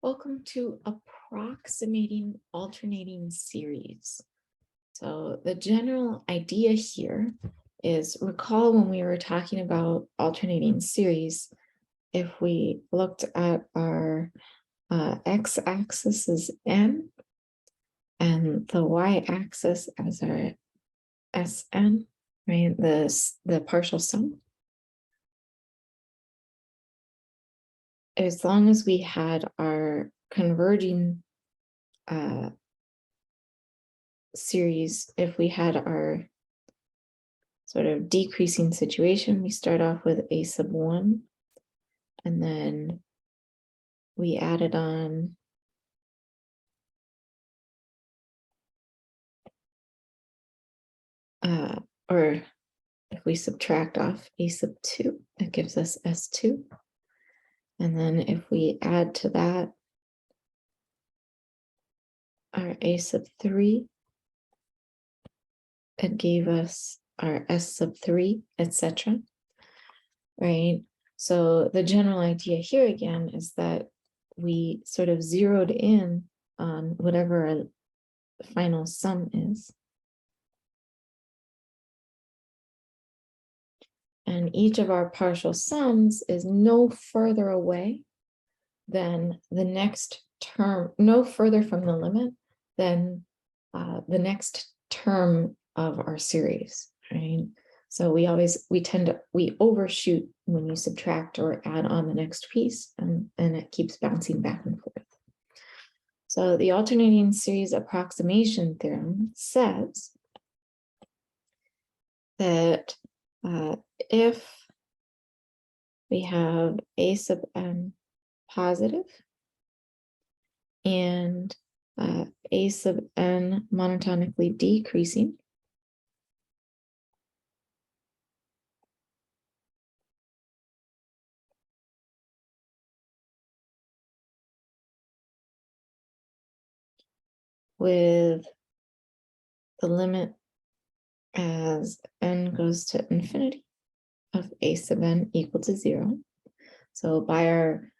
Welcome to Approximating Alternating Series. So the general idea here is, recall when we were talking about alternating series, if we looked at our x-axis as n and the y-axis as our Sn, right? The partial sum. As long as we had our converging series, if we had our sort of decreasing situation, we start off with a sub 1, and then we added on or if we subtract off a sub 2, it gives us S2. And then if we add to that our a sub 3, it gave us our S sub 3, etc. Right? So the general idea here again is that we sort of zeroed in on whatever our final sum is. And each of our partial sums is no further away than the next term, no further from the limit than the next term of our series, right? So we overshoot when you subtract or add on the next piece, and it keeps bouncing back and forth. So the alternating series approximation theorem says that if we have a sub n positive and a sub n monotonically decreasing, with the limit as n goes to infinity of a sub n equal to 0. So by our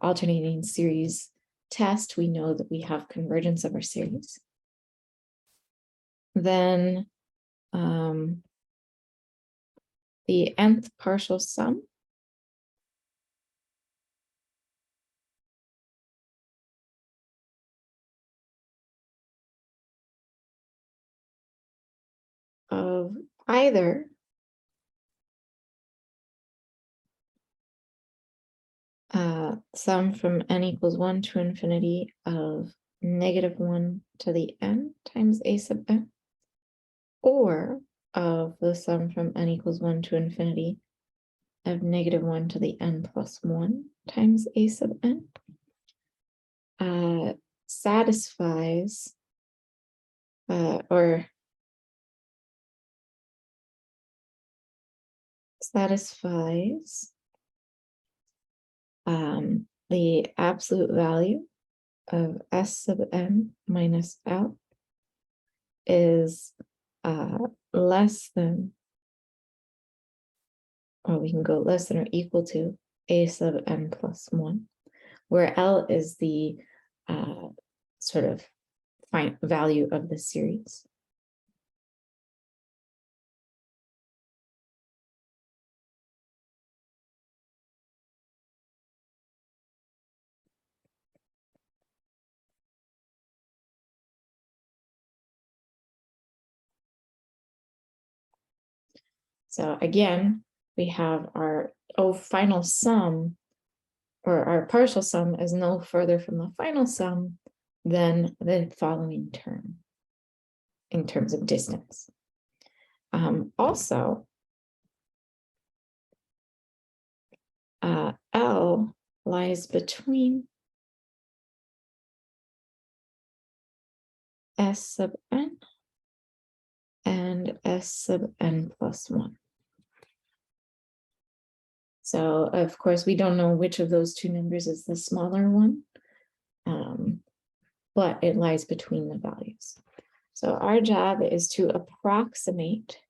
alternating series test, we know that we have convergence of our series. Then the nth partial sum of either sum from n equals 1 to infinity of -1 to the n times a sub n, or of the sum from n equals 1 to infinity of -1 to the n plus 1 times a sub n, satisfies the absolute value of S sub n minus L is less than, or we can go less than or equal to a sub n plus 1, where L is the sort of value of the series. So again, we have our final sum, or our partial sum, is no further from the final sum than the following term in terms of distance. Also, L lies between S sub n and S sub n plus 1. So, of course, we don't know which of those two numbers is the smaller one, but it lies between the values. So our job is to approximate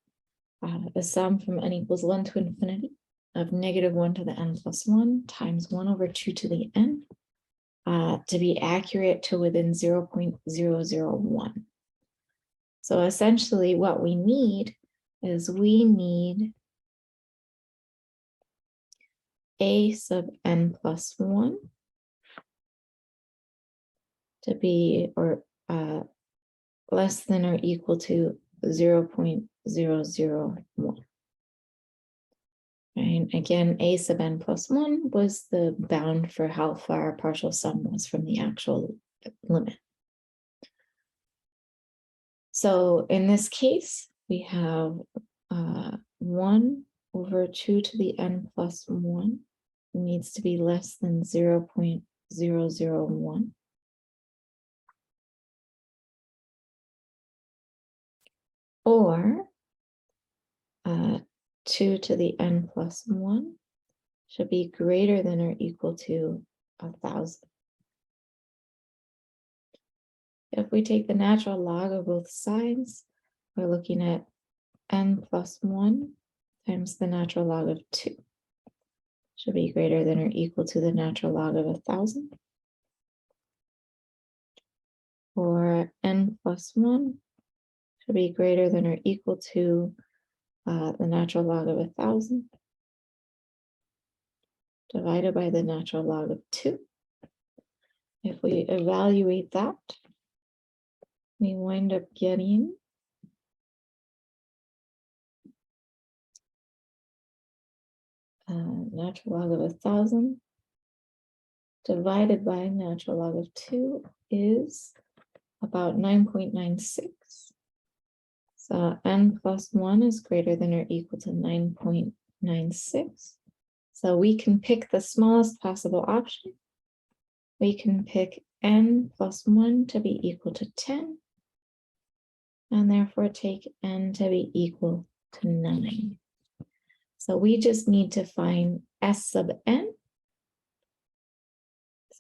the sum from n equals 1 to infinity of -1 to the n plus 1 times 1 over 2 to the n to be accurate to within 0.001. So essentially what we need is we need a sub n plus 1 to be less than or equal to 0.001. Right? Again, a sub n plus 1 was the bound for how far our partial sum was from the actual limit. So in this case, we have 1 over 2 to the n plus 1 needs to be less than 0.001. Or 2 to the n plus 1 should be greater than or equal to 1,000. If we take the natural log of both sides, we're looking at n plus 1 times the natural log of 2. Should be greater than or equal to the natural log of 1,000. Or n plus 1 should be greater than or equal to the natural log of 1,000 divided by the natural log of 2. If we evaluate that, we wind up getting natural log of 1,000 divided by natural log of 2 is about 9.96. So n plus 1 is greater than or equal to 9.96. So we can pick the smallest possible option. We can pick n plus 1 to be equal to 10, and therefore take n to be equal to 9. So we just need to find s sub n,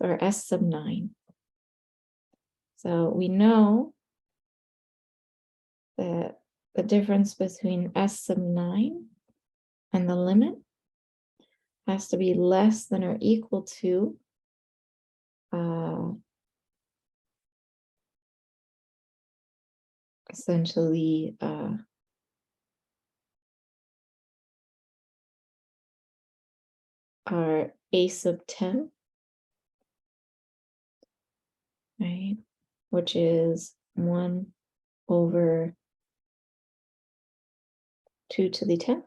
or s sub 9. So we know that the difference between s sub 9 and the limit has to be less than or equal to essentially our a sub 10, right, which is 1 over 2 to the 10th.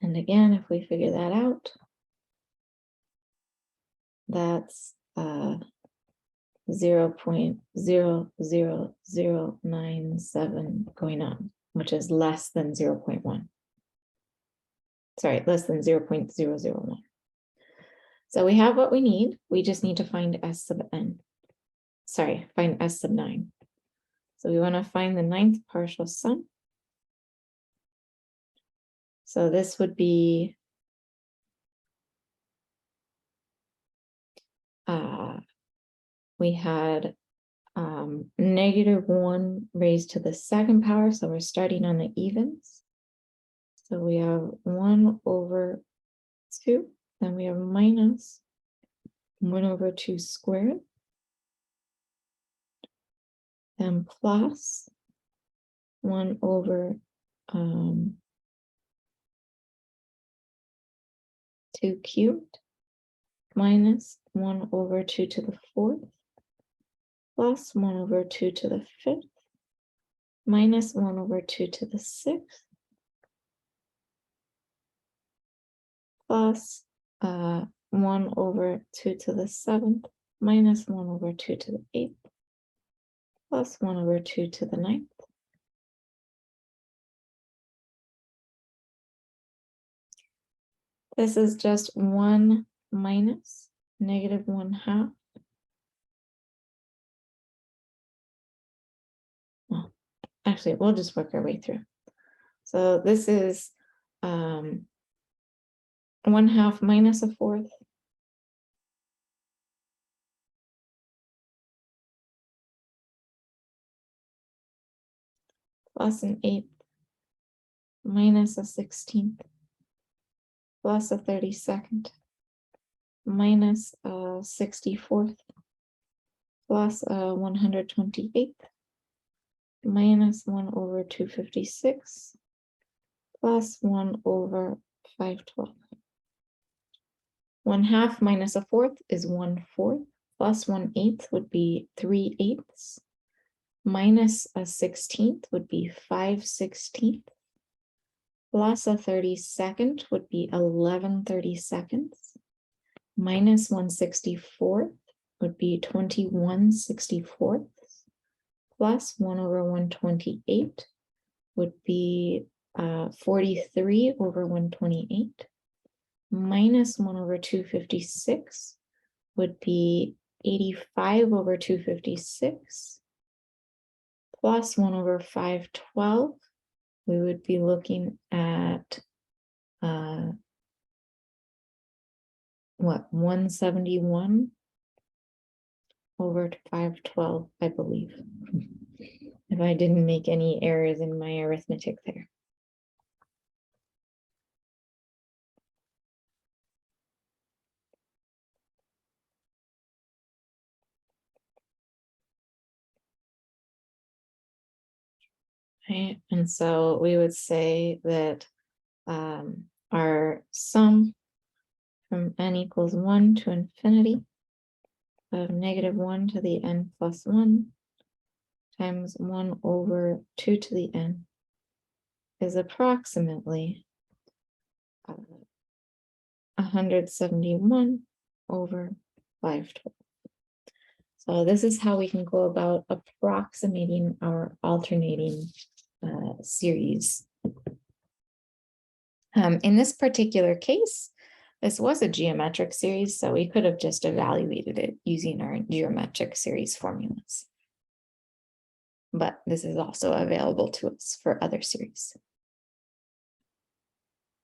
And again, if we figure that out, that's 0.00097 going on, which is less than 0.1. Sorry, less than 0.001. So we have what we need. We just need to find s sub n. Sorry, find s sub 9. So we want to find the 9th partial sum. So this would be we had -1 raised to the 2nd power. So we're starting on the evens. So we have 1 over 2. Then we have minus 1 over 2 squared. Then plus 1 over 2 cubed minus 1 over 2 to the 4th plus 1 over 2 to the 5th minus 1 over 2 to the 6th plus 1 over 2 to the 7th minus 1 over 2 to the 8th plus 1 over 2 to the 9th. This is just 1 minus -1/2. Well, actually, we'll just work our way through. So this is 1/2 minus 1/4. Plus 1/8 minus 1/16 plus 1/32 minus 64th plus 128th minus 1 over 256 plus 1 over 512. 1/2 minus a fourth is 1/4 plus 1/8 would be 3/8 minus a 16th would be 5/16 plus a 32nd would be 11/32 minus 1/64 would be 21/64 plus 1 over 128 would be 43 over 128 minus 1 over 256 would be 85 over 256 plus 1 over 512. We would be looking at 171 over 512, I believe, if I didn't make any errors in my arithmetic there. Right, and so we would say that our sum from n equals 1 to infinity of -1 to the n plus 1 times 1 over 2 to the n is approximately 171 over 512. So this is how we can go about approximating our alternating series. In this particular case, this was a geometric series, so we could have just evaluated it using our geometric series formulas. But this is also available to us for other series.